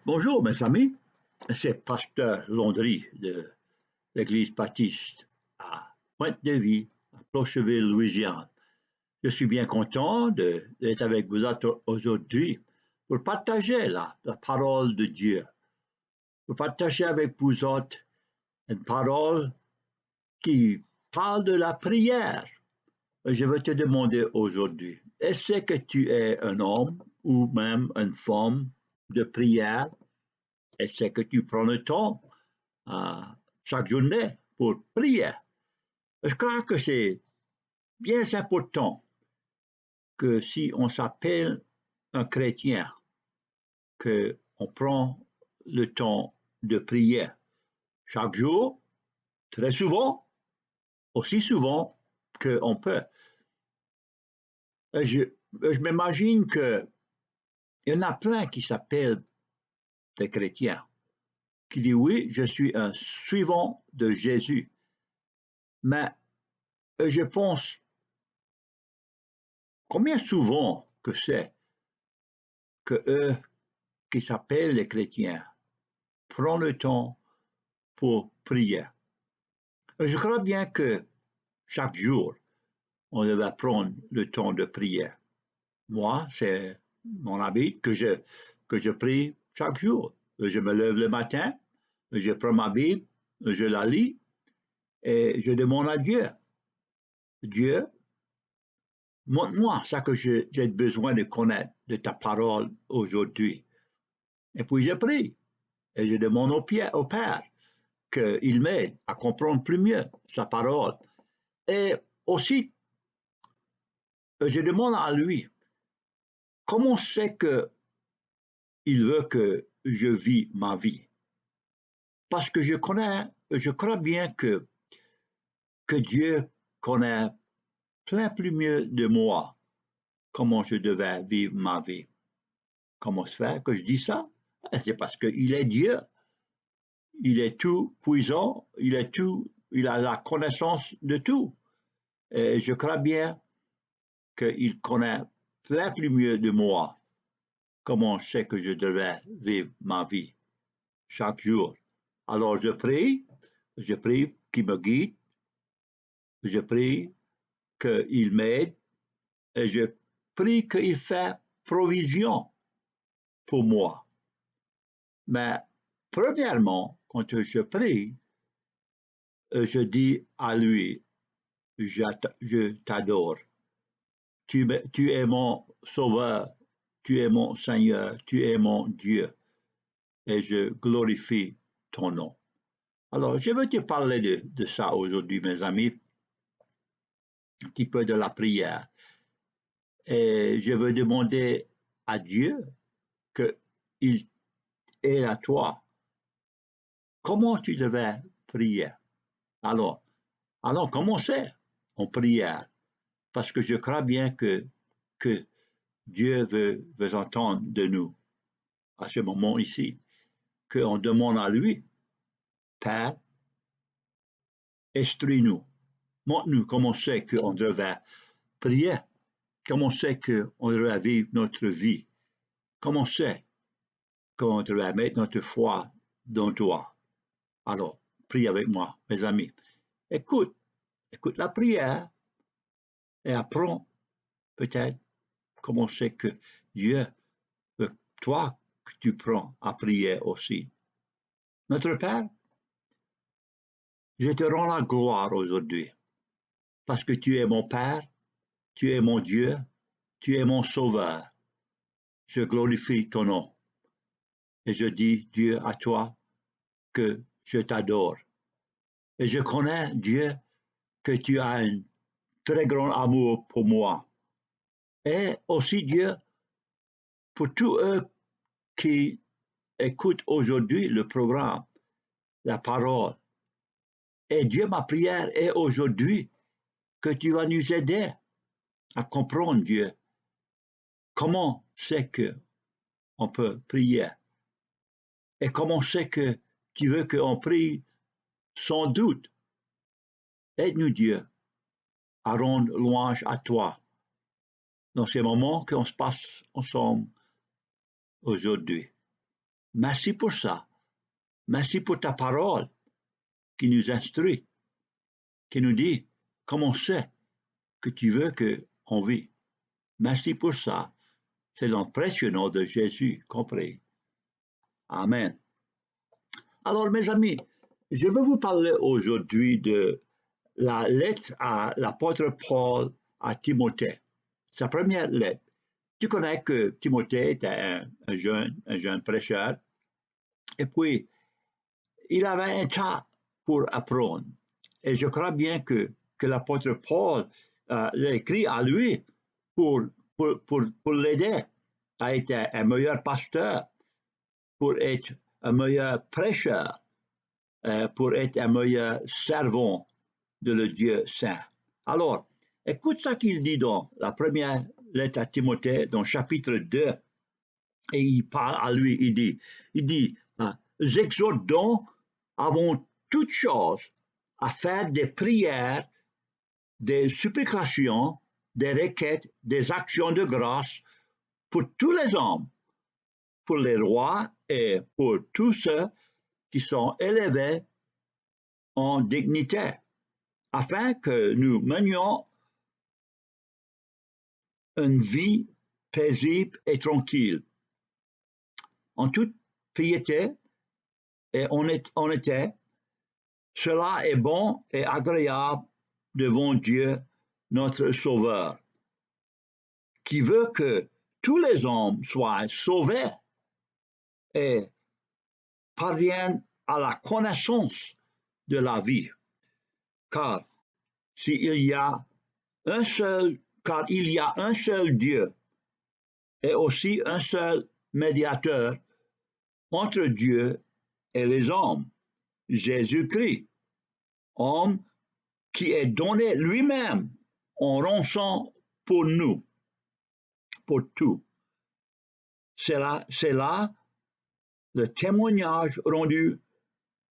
Bonjour mes amis, c'est Pasteur Landry de l'Église baptiste à Pointe-de-Vie, à Plocheville, Louisiane. Je suis bien content d'être avec vous aujourd'hui pour partager la parole de Dieu, pour partager avec vous autres une parole qui parle de la prière. Je veux te demander aujourd'hui, est-ce que tu es un homme ou même une femme de prière? Est-ce que tu prends le temps chaque journée pour prier? Je crois que c'est bien important que si on s'appelle un chrétien, qu'on prend le temps de prier chaque jour, très souvent, aussi souvent qu'on peut. Je, je m'imagine qu'il y en a plein qui s'appellent des chrétiens, qui disent oui, je suis un suivant de Jésus. Mais je pense combien souvent que c'est que eux qui s'appellent les chrétiens prennent le temps pour prier. Je crois bien que chaque jour, on devait prendre le temps de prier. Moi, c'est mon habit que je prie chaque jour. Je me lève le matin, je prends ma Bible, je la lis et je demande à Dieu, Dieu, montre-moi ce que j'ai besoin de connaître de ta parole aujourd'hui. Et puis je prie et je demande au Père qu'il m'aide à comprendre plus mieux sa parole. Et aussi, je demande à lui, comment c'est qu'il veut que je vis ma vie? Parce que je crois bien que Dieu connaît plein plus mieux de moi comment je devais vivre ma vie. Comment se fait que je dis ça? C'est parce qu'il est Dieu. Il est tout puissant, il a la connaissance de tout. Et je crois bien qu'il connaît plein plus mieux de moi comment c'est que je devais vivre ma vie chaque jour. Alors je prie qu'il me guide, je prie qu'il m'aide et je prie qu'il fasse provision pour moi. Mais premièrement, quand je prie, je dis à lui, je t'adore. Tu es mon sauveur, tu es mon Seigneur, tu es mon Dieu et je glorifie ton nom. Alors, je veux te parler de ça aujourd'hui, mes amis, un petit peu de la prière. Et je veux demander à Dieu qu'il est à toi. Comment tu devais prier? Alors, alors commencez en prière, parce que je crois bien que Dieu veut entendre de nous à ce moment ici, qu'on demande à lui, Père, instruis-nous, montre-nous comment c'est qu'on devait prier, comment c'est qu'on devait vivre notre vie, comment c'est qu'on devait mettre notre foi dans toi. Alors, prie avec moi, mes amis. Écoute, écoute la prière et apprends peut-être comment c'est que Dieu veut toi que tu prends à prier aussi. Notre Père, je te rends la gloire aujourd'hui parce que tu es mon Père, tu es mon Dieu, tu es mon Sauveur. Je glorifie ton nom et je dis, Dieu, à toi que je t'adore. Et je connais, Dieu, que tu as un très grand amour pour moi. Et aussi, Dieu, pour tous eux qui écoutent aujourd'hui le programme, la parole. Et Dieu, ma prière est aujourd'hui que tu vas nous aider à comprendre, Dieu, comment c'est que on peut prier et comment c'est que tu veux qu'on prie sans doute. Aide-nous, Dieu, à rendre louange à toi dans ces moments qu'on se passe ensemble aujourd'hui. Merci pour ça. Merci pour ta parole qui nous instruit, qui nous dit comment c'est que tu veux qu'on vit. Merci pour ça. C'est dans le précieux nom de Jésus qu'on prie. Amen. Alors, mes amis, je veux vous parler aujourd'hui de la lettre à l'apôtre Paul à Timothée. Sa première lettre. Tu connais que Timothée était un jeune prêcheur. Et puis, il avait un tas pour apprendre. Et je crois bien que l'apôtre Paul l'a écrit à lui pour l'aider à être un meilleur pasteur, pour être un meilleur prêcheur, pour être un meilleur servant de le Dieu saint. Alors, écoute ce qu'il dit dans la première lettre à Timothée, dans chapitre 2, et il parle à lui, il dit, j'exhorte donc avant toute chose à faire des prières, des supplications, des requêtes, des actions de grâce pour tous les hommes, pour les rois et pour tous ceux qui sont élevés en dignité, afin que nous menions une vie paisible et tranquille, en toute piété et honnêteté. Cela est bon et agréable devant Dieu, notre Sauveur, qui veut que tous les hommes soient sauvés et parviennent à la connaissance de la vie. Car il y a un seul Dieu et aussi un seul médiateur entre Dieu et les hommes, Jésus-Christ, homme qui est donné lui-même en rançon pour nous, pour tout. C'est là le témoignage rendu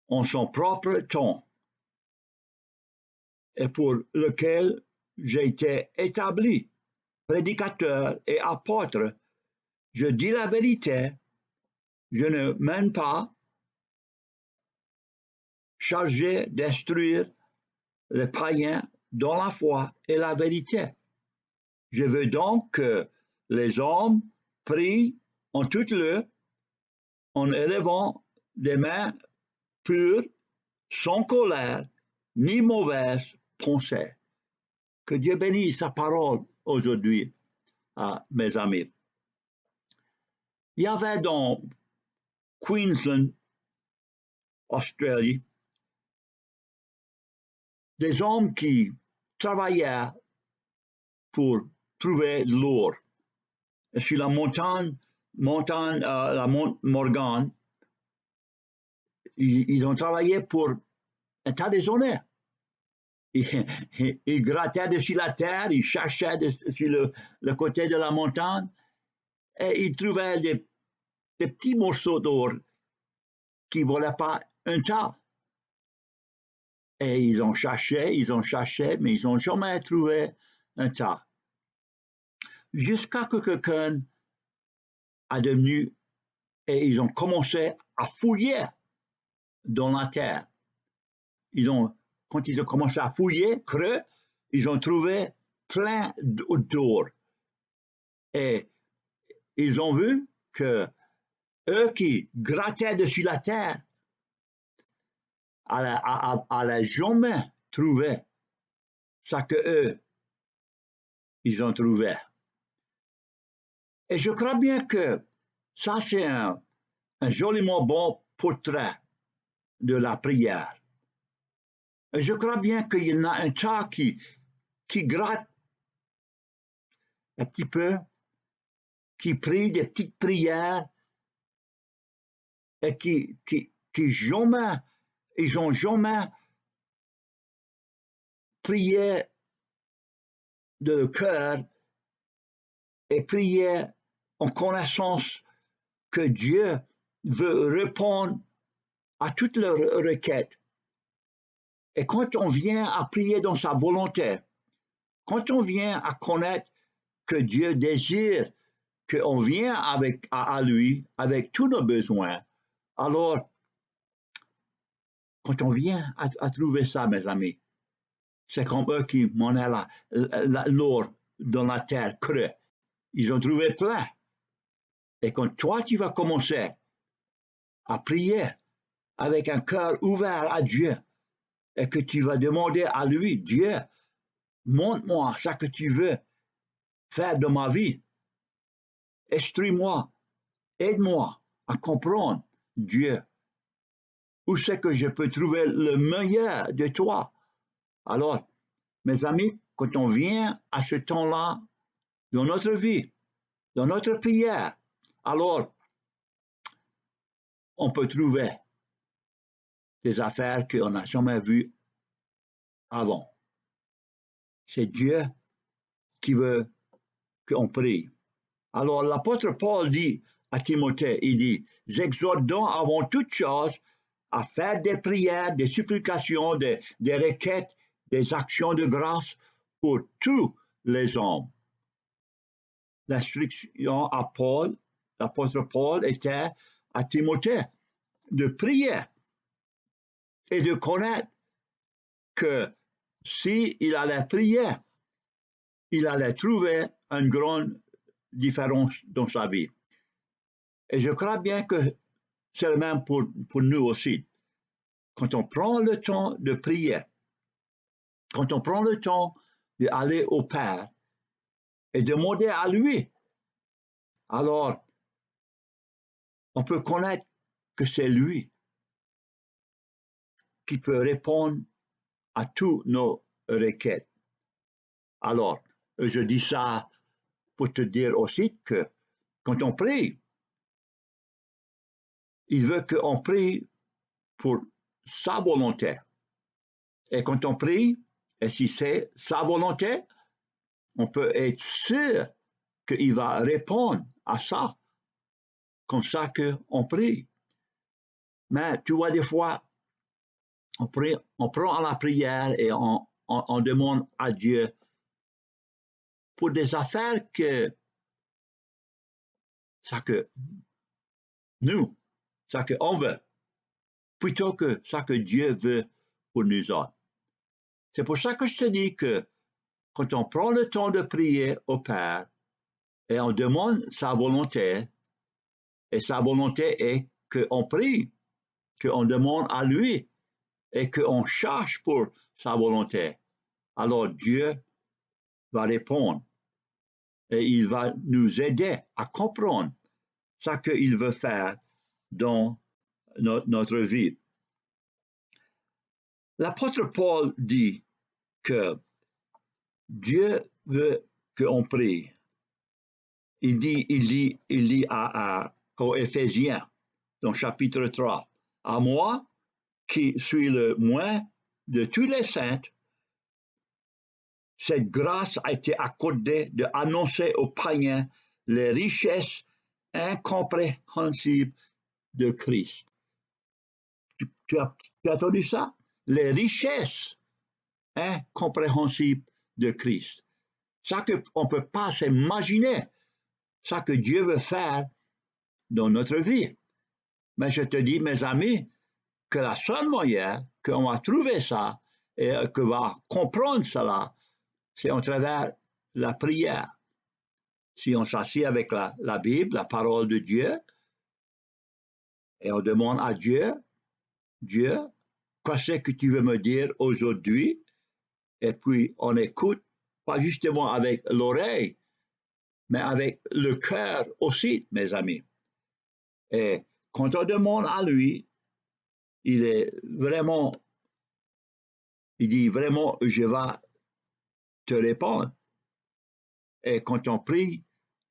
en son propre temps et pour lequel j'ai été établi prédicateur et apôtre. Je dis la vérité, je ne mène pas chargé d'instruire les païens dans la foi et la vérité. Je veux donc que les hommes prient en toute lieu, en élevant des mains pures, sans colère, ni mauvaise pensée. Que Dieu bénisse sa parole aujourd'hui, mes amis. Il y avait dans Queensland, Australie, des hommes qui travaillaient pour trouver de l'or. Sur la montagne la Morgan, ils ont travaillé pour un tas de années. Ils grattaient dessus la terre, ils cherchaient sur le côté de la montagne et ils trouvaient des petits morceaux d'or qui ne valaient pas un tas. Et ils ont cherché, mais ils n'ont jamais trouvé un tas. Jusqu'à ce que quelqu'un a devenu et ils ont commencé à fouiller dans la terre. Quand ils ont commencé à fouiller, creux, ils ont trouvé plein d'or. Et ils ont vu que eux qui grattaient dessus la terre allaient jamais trouver ce que eux, ils ont trouvé. Et je crois bien que ça, c'est un joliment bon portrait de la prière. Et je crois bien qu'il y en a un tas qui gratte un petit peu, qui prie des petites prières et qui jamais, ils ont jamais prié de cœur et prié en connaissance que Dieu veut répondre à toutes leurs requêtes. Et quand on vient à prier dans sa volonté, quand on vient à connaître que Dieu désire qu'on vienne à lui avec tous nos besoins, Alors, quand on vient à trouver ça, mes amis, c'est comme eux qui monnaient l'or dans la terre creux. Ils ont trouvé plein. Et quand toi, tu vas commencer à prier avec un cœur ouvert à Dieu et que tu vas demander à lui, Dieu, montre-moi ce que tu veux faire de ma vie. Instruis-moi, aide-moi à comprendre, Dieu, où c'est que je peux trouver le meilleur de toi. Alors, mes amis, quand on vient à ce temps-là dans notre vie, dans notre prière, alors on peut trouver des affaires qu'on n'a jamais vues avant. C'est Dieu qui veut qu'on prie. Alors l'apôtre Paul dit à Timothée, il dit, j'exhorte donc avant toute chose à faire des prières, des supplications, des requêtes, des actions de grâce pour tous les hommes. L'instruction à Paul, l'apôtre Paul était à Timothée de prier et de connaître que s'il allait prier, il allait trouver une grande différence dans sa vie. Et je crois bien que c'est le même pour nous aussi. Quand on prend le temps de prier, quand on prend le temps d'aller au Père et demander à lui, alors on peut connaître que c'est lui qui peut répondre à toutes nos requêtes. Alors, je dis ça pour te dire aussi que quand on prie, il veut qu'on prie pour sa volonté. Et quand on prie, et si c'est sa volonté, on peut être sûr qu'il va répondre à ça, comme ça qu'on prie. Mais tu vois, des fois, on prend la prière et on demande à Dieu pour des affaires que ça que nous, ça qu'on veut, plutôt que ça que Dieu veut pour nous autres. C'est pour ça que je te dis que quand on prend le temps de prier au Père et on demande sa volonté, et sa volonté est qu'on prie, qu'on demande à lui et qu'on cherche pour sa volonté, alors Dieu va répondre et il va nous aider à comprendre ce qu'il veut faire dans notre vie. L'apôtre Paul dit que Dieu veut qu'on prie. Il dit aux Éphésiens, dans chapitre 3, à moi, qui suis le moins de tous les saints, cette grâce a été accordée d'annoncer aux païens les richesses incompréhensibles de Christ. Tu as entendu ça? Les richesses incompréhensibles de Christ. Ça qu'on ne peut pas s'imaginer, ça que Dieu veut faire dans notre vie. Mais je te dis, mes amis, que la seule manière qu'on va trouver ça et qu'on va comprendre cela, c'est à travers la prière. Si on s'assied avec la Bible, la parole de Dieu, et on demande à Dieu, Dieu, qu'est-ce que tu veux me dire aujourd'hui? Et puis on écoute, pas justement avec l'oreille, mais avec le cœur aussi, mes amis. Et quand on demande à lui, il dit vraiment, je vais te répondre. Et quand on prie,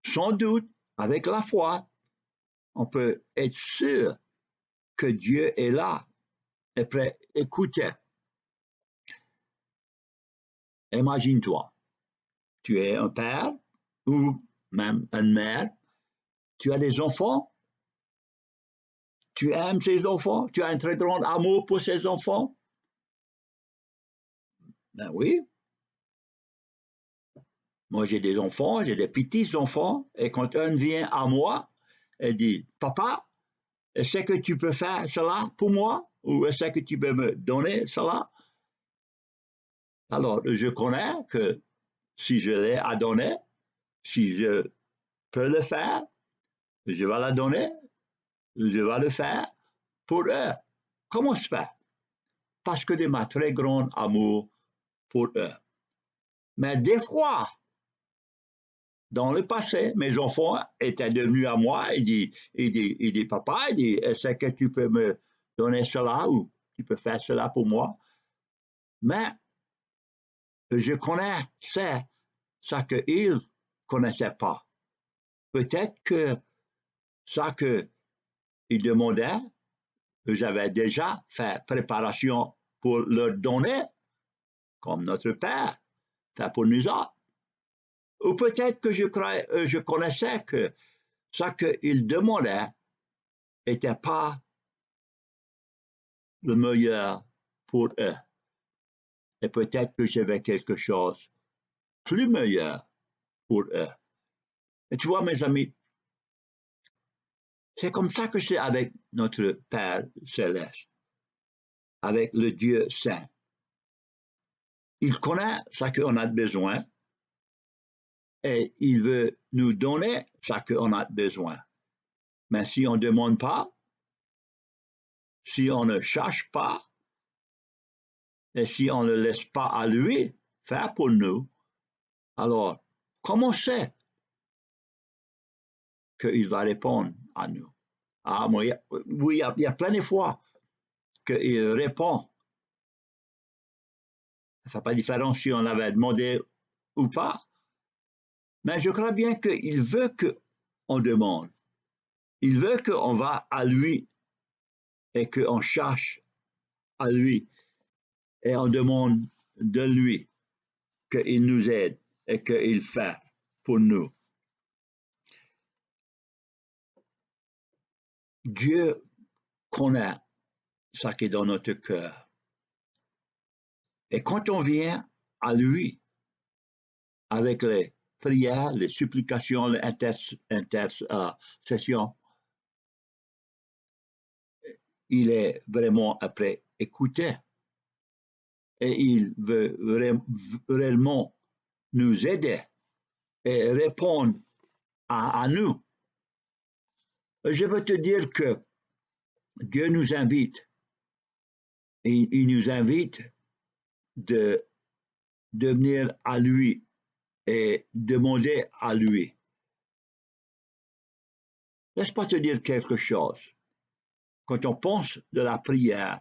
sans doute, avec la foi, on peut être sûr que Dieu est là et prêt à écouter. Imagine-toi, tu es un père ou même une mère, tu as des enfants, tu aimes ces enfants, tu as un très grand amour pour ces enfants. Ben oui. Moi, j'ai des enfants, j'ai des petits-enfants, et quand un vient à moi et dit, papa, est-ce que tu peux faire cela pour moi? Ou est-ce que tu peux me donner cela? Alors, je connais que si je l'ai à donner, si je peux le faire, je vais la donner, je vais le faire pour eux. Comment se fait? Parce que de ma très grand amour pour eux. Mais des fois, dans le passé, mes enfants étaient devenus à moi et dit, papa, est-ce que tu peux me donner cela ou tu peux faire cela pour moi? Mais je connaissais ce qu'ils ne connaissaient pas. Peut-être que ça qu'ils demandaient, j'avais déjà fait préparation pour leur donner, comme notre Père fait pour nous autres. Ou peut-être que je connaissais que ce qu'ils demandaient n'était pas le meilleur pour eux. Et peut-être que j'avais quelque chose de plus meilleur pour eux. Et tu vois, mes amis, c'est comme ça que c'est avec notre Père céleste, avec le Dieu saint. Il connaît ce qu'on a besoin et il veut nous donner ce qu'on a besoin. Mais si on ne demande pas, si on ne cherche pas, et si on ne laisse pas à lui faire pour nous, alors comment c'est qu'il va répondre à nous? Ah, moi, oui, il y a plein de fois qu'il répond. Ça ne fait pas de différence si on l'avait demandé ou pas. Mais je crois bien qu'il veut qu'on demande. Il veut qu'on va à lui et qu'on cherche à lui et on demande de lui qu'il nous aide et qu'il fait pour nous. Dieu connaît ce qui est dans notre cœur. Et quand on vient à lui avec les prières, les supplications, les intercessions, il est vraiment après écouter. Et il veut réellement nous aider et répondre à nous. Je veux te dire que Dieu nous invite. Et il nous invite de venir à lui et demander à lui. Laisse-moi te dire quelque chose. Quand on pense de la prière,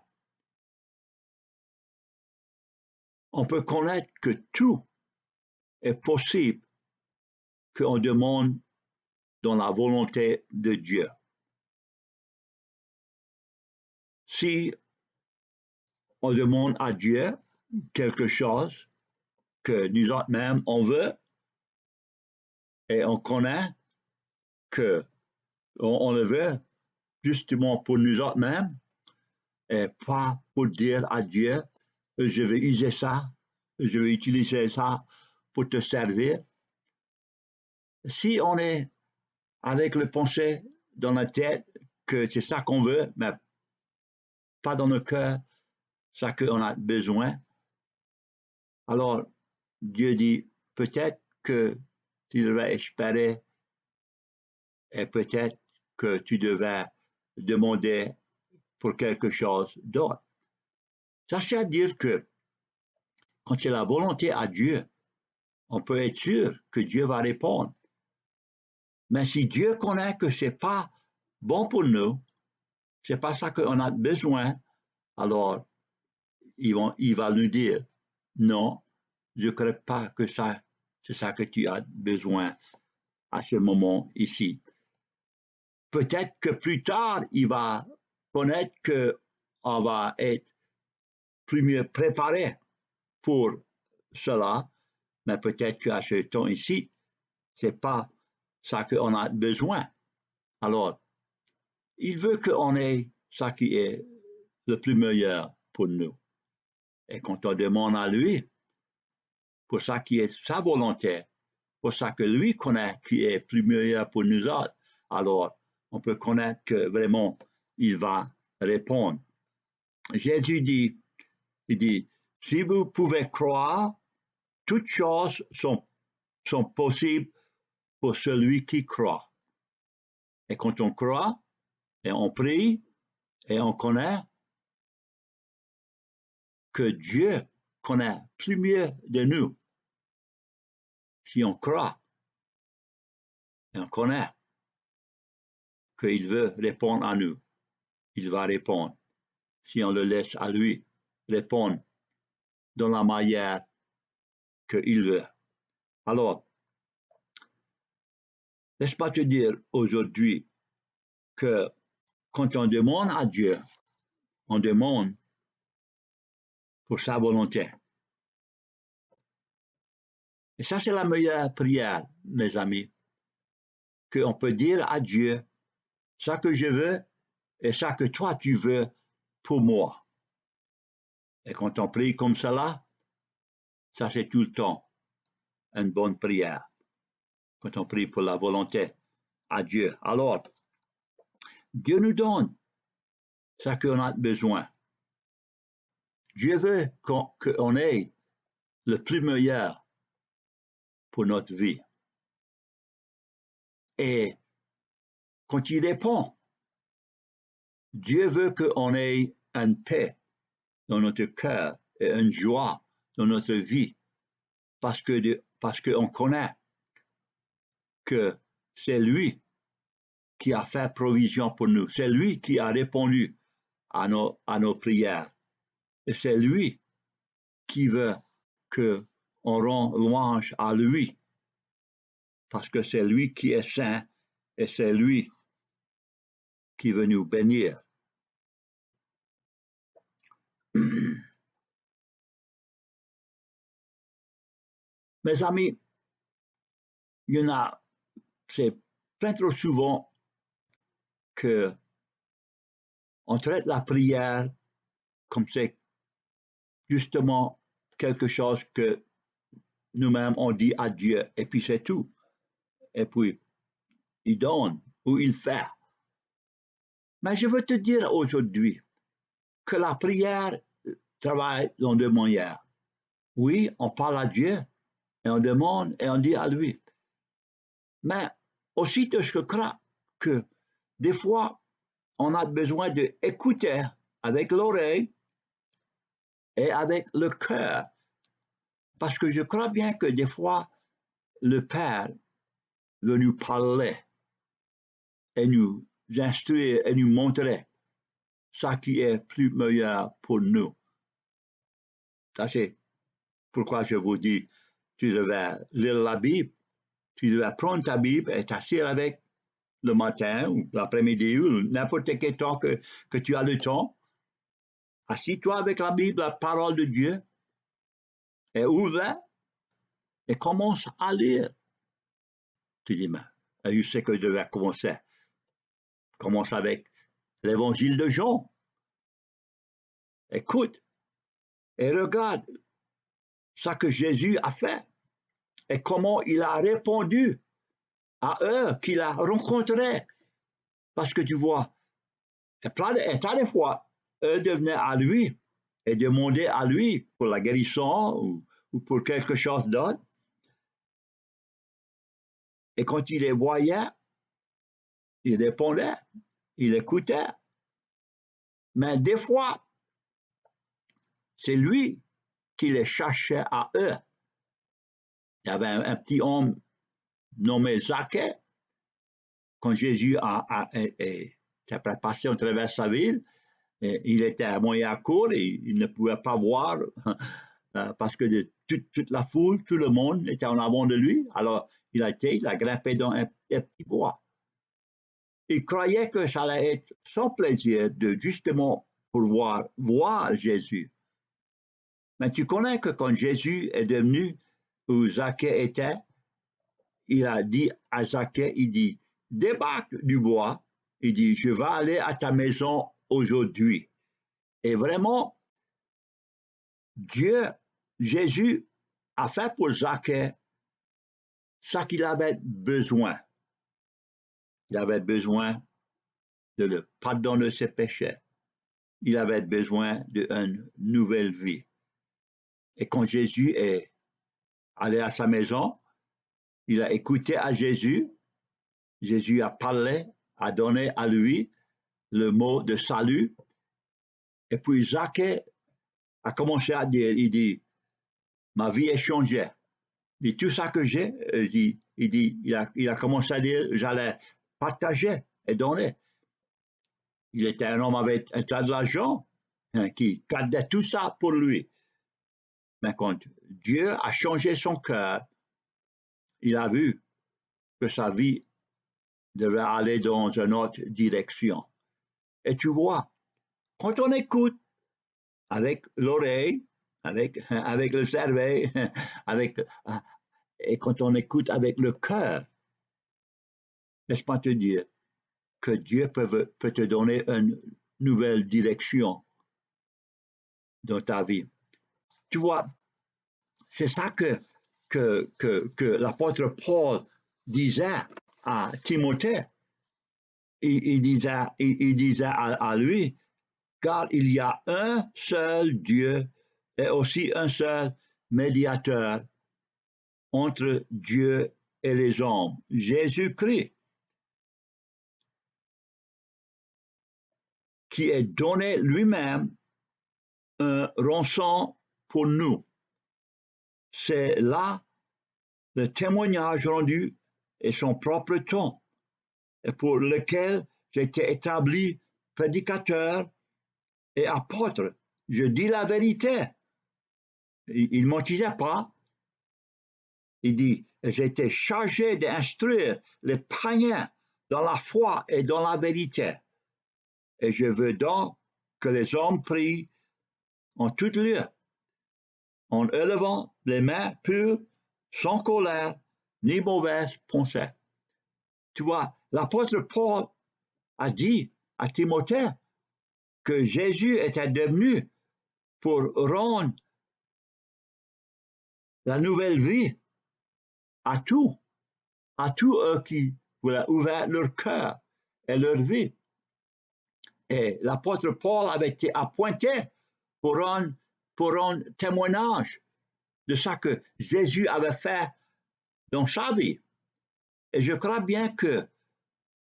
on peut connaître que tout est possible qu'on demande dans la volonté de Dieu. Si on demande à Dieu quelque chose que nous autres mêmes on veut et on connaît que on le veut justement pour nous autres mêmes et pas pour dire à Dieu je vais user ça, je vais utiliser ça pour te servir. Si on est avec le pensée dans la tête que c'est ça qu'on veut, mais pas dans le cœur, ça qu'on a besoin, alors Dieu dit peut-être que tu devrais espérer et peut-être que tu devais demander pour quelque chose d'autre. Ça, c'est à dire que quand c'est la volonté à Dieu, on peut être sûr que Dieu va répondre. Mais si Dieu connaît que ce n'est pas bon pour nous, ce n'est pas ça qu'on a besoin, alors il va nous dire non, je ne crois pas que ça, c'est ça que tu as besoin à ce moment ici. Peut-être que plus tard, il va connaître qu'on va être plus mieux préparé pour cela, mais peut-être qu'à ce temps ici, ce n'est pas ça qu'on a besoin. Alors, il veut qu'on ait ça qui est le plus meilleur pour nous. Et quand on demande à lui, pour ça qui est sa volonté, pour ça que lui connaît qui est plus meilleur pour nous autres, alors on peut connaître que vraiment il va répondre. Jésus dit, il dit, si vous pouvez croire, toutes choses sont possibles pour celui qui croit. Et quand on croit, et on prie, et on connaît que Dieu connaît plus mieux de nous. Si on croit, et on connaît qu'il veut répondre à nous, il va répondre. Si on le laisse à lui répondre dans la manière qu'il veut. Alors, laisse-moi te dire aujourd'hui que quand on demande à Dieu, on demande pour sa volonté. Et ça, c'est la meilleure prière, mes amis, qu'on peut dire à Dieu, ça que je veux et ça que toi tu veux pour moi. Et quand on prie comme cela, ça c'est tout le temps une bonne prière. Quand on prie pour la volonté à Dieu. Alors, Dieu nous donne ce qu'on a besoin. Dieu veut qu'on ait le plus meilleur pour notre vie. Et quand il répond, Dieu veut qu'on ait une paix dans notre cœur et une joie dans notre vie parce qu'on connaît que c'est lui qui a fait provision pour nous, c'est lui qui a répondu à nos prières et c'est lui qui veut qu'on rende louange à lui parce que c'est lui qui est saint et c'est lui qui veut nous bénir. Mes amis, il y en a, c'est plein trop souvent que on traite la prière comme c'est justement quelque chose que nous-mêmes on dit à Dieu et puis c'est tout. Et puis il donne ou il fait. Mais je veux te dire aujourd'hui que la prière travaille dans deux manières. Oui, on parle à Dieu et on demande et on dit à lui. Mais aussi je crois que des fois on a besoin d'écouter avec l'oreille et avec le cœur. Parce que je crois bien que des fois, le Père veut nous parler et nous instruire et nous montrer ce qui est plus meilleur pour nous. Ça, c'est pourquoi je vous dis, tu devais lire la Bible, tu devais prendre ta Bible et t'asseoir avec le matin ou l'après-midi ou n'importe quel temps que tu as le temps. Assis-toi avec la Bible, la parole de Dieu, et ouvre et commence à lire. Tu dis, mais je sais que je devais commencer. Commence avec l'évangile de Jean. Écoute et regarde ce que Jésus a fait et comment il a répondu à eux qu'il a rencontrés. Parce que tu vois, et tas de fois, eux devenaient à lui et demandaient à lui pour la guérison ou pour quelque chose d'autre. Et quand il les voyait, il répondait, il écoutait. Mais des fois, c'est lui qui les cherchait à eux. Il y avait un petit homme nommé Zaché. Quand Jésus était passé à travers sa ville, il était à moyen à court et il ne pouvait pas voir parce que toute la foule, tout le monde était en avant de lui. Alors, il a grimpé dans un petit bois. Il croyait que ça allait être son plaisir de justement pouvoir voir Jésus. Mais tu connais que quand Jésus est devenu où Zaché était, il a dit à Zaché, il dit, débarque du bois, il dit, je vais aller à ta maison aujourd'hui. Et vraiment, Jésus a fait pour Zaché ce qu'il avait besoin. Il avait besoin de le pardonner ses péchés. Il avait besoin d'une nouvelle vie. Et quand Jésus est allé à sa maison, il a écouté à Jésus. Jésus a parlé, a donné à lui le mot de salut. Et puis Zaché a commencé à dire, il dit, ma vie est changée. Il dit, tout ça que j'ai, il a commencé à dire, j'allais partager et donner. Il était un homme avec un tas d'argent, qui gardait tout ça pour lui. Mais quand Dieu a changé son cœur, il a vu que sa vie devait aller dans une autre direction. Et tu vois, quand on écoute avec l'oreille, avec le cerveau, et quand on écoute avec le cœur, laisse-moi te dire que Dieu peut te donner une nouvelle direction dans ta vie. Tu vois, c'est ça que l'apôtre Paul disait à Timothée. Il disait à lui, car il y a un seul Dieu et aussi un seul médiateur entre Dieu et les hommes, Jésus-Christ, qui est donné lui-même un rançon pour nous. C'est là le témoignage rendu et son propre temps, et pour lequel j'ai été établi prédicateur et apôtre. Je dis la vérité. Il ne mentisait pas. Il dit, j'ai été chargé d'instruire les païens dans la foi et dans la vérité. Et je veux donc que les hommes prient en tout lieu, en élevant les mains pures, sans colère, ni mauvaise pensée. Tu vois, l'apôtre Paul a dit à Timothée que Jésus était devenu pour rendre la nouvelle vie à tous eux qui voulaient ouvrir leur cœur et leur vie. Et l'apôtre Paul avait été appointé pour rendre témoignage de ce que Jésus avait fait dans sa vie. Et je crois bien que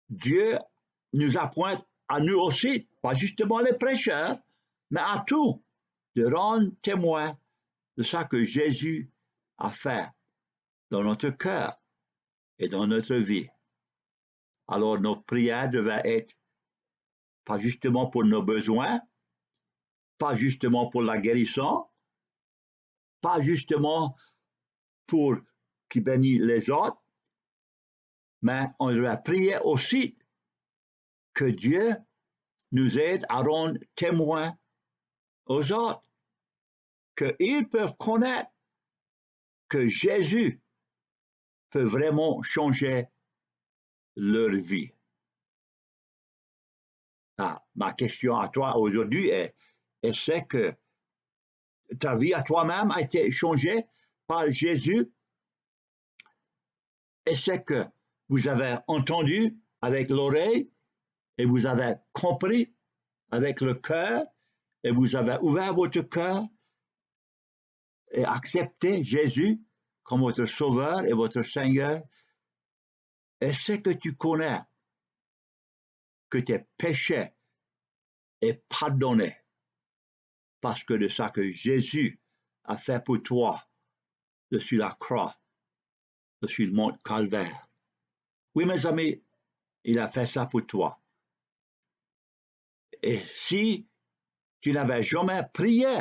Dieu nous appointe à nous aussi, pas justement les prêcheurs, mais à tous, de rendre témoin de ce que Jésus a fait dans notre cœur et dans notre vie. Alors nos prières devaient être pas justement pour nos besoins, pas justement pour la guérison, pas justement pour qui bénit les autres, mais on doit prier aussi que Dieu nous aide à rendre témoins aux autres, qu'ils peuvent connaître que Jésus peut vraiment changer leur vie. Ma question à toi aujourd'hui est-ce que ta vie à toi-même a été changée par Jésus? Est-ce que vous avez entendu avec l'oreille et vous avez compris avec le cœur et vous avez ouvert votre cœur et accepté Jésus comme votre Sauveur et votre Seigneur? Est-ce que tu connais que tes péchés est pardonné parce que de ça que Jésus a fait pour toi sur la croix, sur le mont Calvaire? Oui, mes amis, il a fait ça pour toi. Et si tu n'avais jamais prié,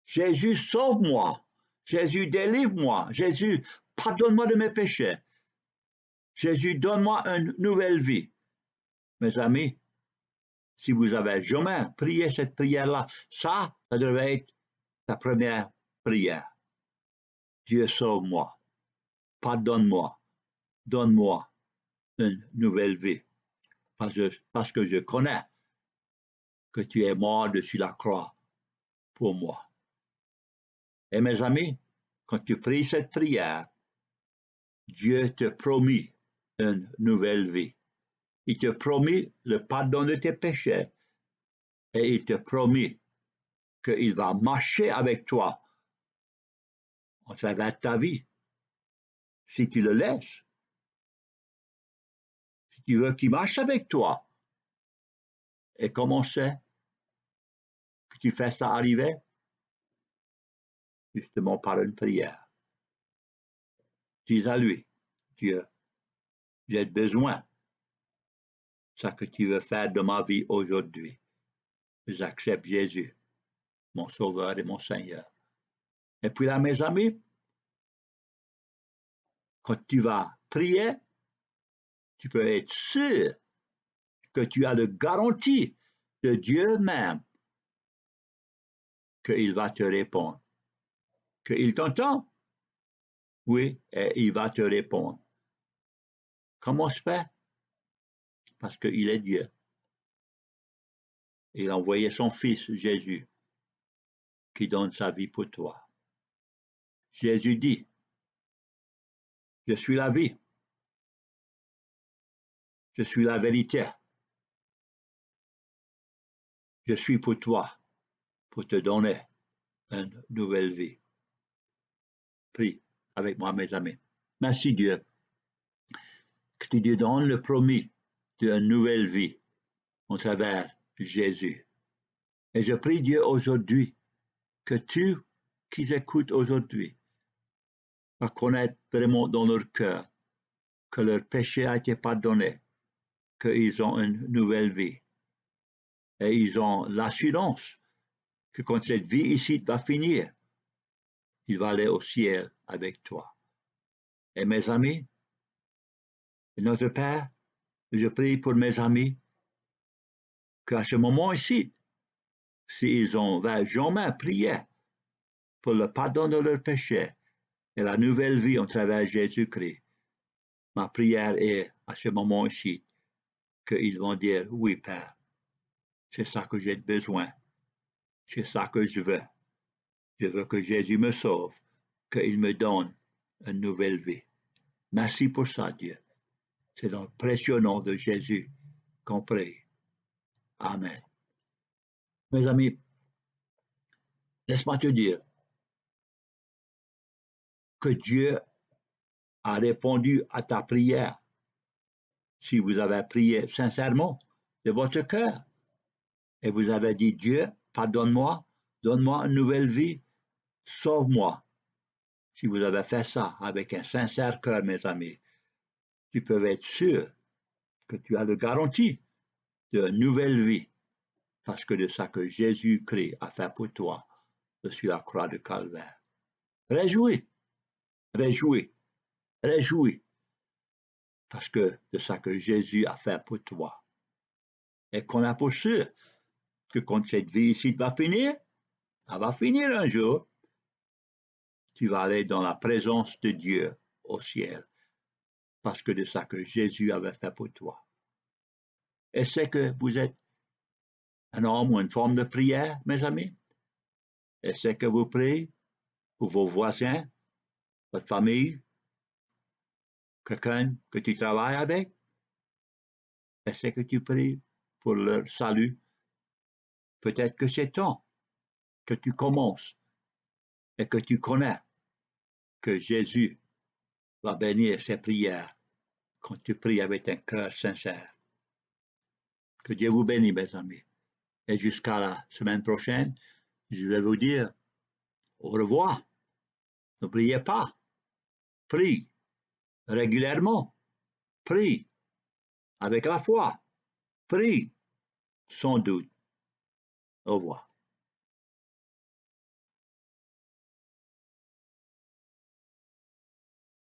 Jésus, sauve-moi, Jésus, délivre-moi, Jésus, pardonne-moi de mes péchés, Jésus, donne-moi une nouvelle vie. Mes amis, si vous avez jamais prié cette prière-là, ça devrait être ta première prière. Dieu, sauve-moi, pardonne-moi, donne-moi une nouvelle vie, parce que je connais que tu es mort sur la croix pour moi. Et mes amis, quand tu pries cette prière, Dieu te promet une nouvelle vie. Il te promet le pardon de tes péchés et il te promet qu'il va marcher avec toi en travers de ta vie. Si tu le laisses, si tu veux qu'il marche avec toi, et comment c'est que tu fais ça arriver? Justement par une prière. Dis à lui, Dieu, j'ai besoin de ce que tu veux faire de ma vie aujourd'hui. J'accepte Jésus, mon Sauveur et mon Seigneur. Et puis là, mes amis, quand tu vas prier, tu peux être sûr que tu as la garantie de Dieu même qu'il va te répondre. Qu'il t'entend, oui, et il va te répondre. Comment se fait? Parce qu'il est Dieu. Il a envoyé son Fils Jésus qui donne sa vie pour toi. Jésus dit, je suis la vie, je suis la vérité, je suis pour toi, pour te donner une nouvelle vie. Prie avec moi, mes amis. Merci Dieu, que tu te donnes le promis d'une nouvelle vie au travers de Jésus. Et je prie Dieu aujourd'hui que tu qui écoutes aujourd'hui va connaître vraiment dans leur cœur que leur péché a été pardonné, qu'ils ont une nouvelle vie. Et ils ont l'assurance que quand cette vie ici va finir, il va aller au ciel avec toi. Et mes amis, notre Père, je prie pour mes amis qu'à ce moment ici, s'ils ont jamais prié pour le pardon de leurs péchés et la nouvelle vie en travers Jésus-Christ, ma prière est à ce moment ici qu'ils vont dire, oui Père, c'est ça que j'ai besoin, c'est ça que je veux que Jésus me sauve, qu'il me donne une nouvelle vie. Merci pour ça, Dieu. C'est dans le précieux nom de Jésus qu'on prie. Amen. Mes amis, laisse-moi te dire que Dieu a répondu à ta prière si vous avez prié sincèrement de votre cœur et vous avez dit, Dieu, pardonne-moi, donne-moi une nouvelle vie, sauve-moi. Si vous avez fait ça avec un sincère cœur, mes amis, tu peux être sûr que tu as la garantie de nouvelle vie parce que de ça que Jésus-Christ a fait pour toi sur la croix de Calvaire. Réjouis, réjouis, réjouis parce que de ça que Jésus a fait pour toi. Et qu'on a pour sûr que quand cette vie ici va finir, elle va finir un jour, tu vas aller dans la présence de Dieu au ciel parce que de ça que Jésus avait fait pour toi. Et c'est que vous êtes un homme ou une forme de prière, mes amis. Et c'est que vous priez pour vos voisins, votre famille, quelqu'un que tu travailles avec. Et c'est que tu pries pour leur salut. Peut-être que c'est temps que tu commences et que tu connais que Jésus va bénir ces prières quand tu pries avec un cœur sincère. Que Dieu vous bénisse, mes amis. Et jusqu'à la semaine prochaine, je vais vous dire au revoir. N'oubliez pas, prie régulièrement, prie avec la foi, prie sans doute. Au revoir.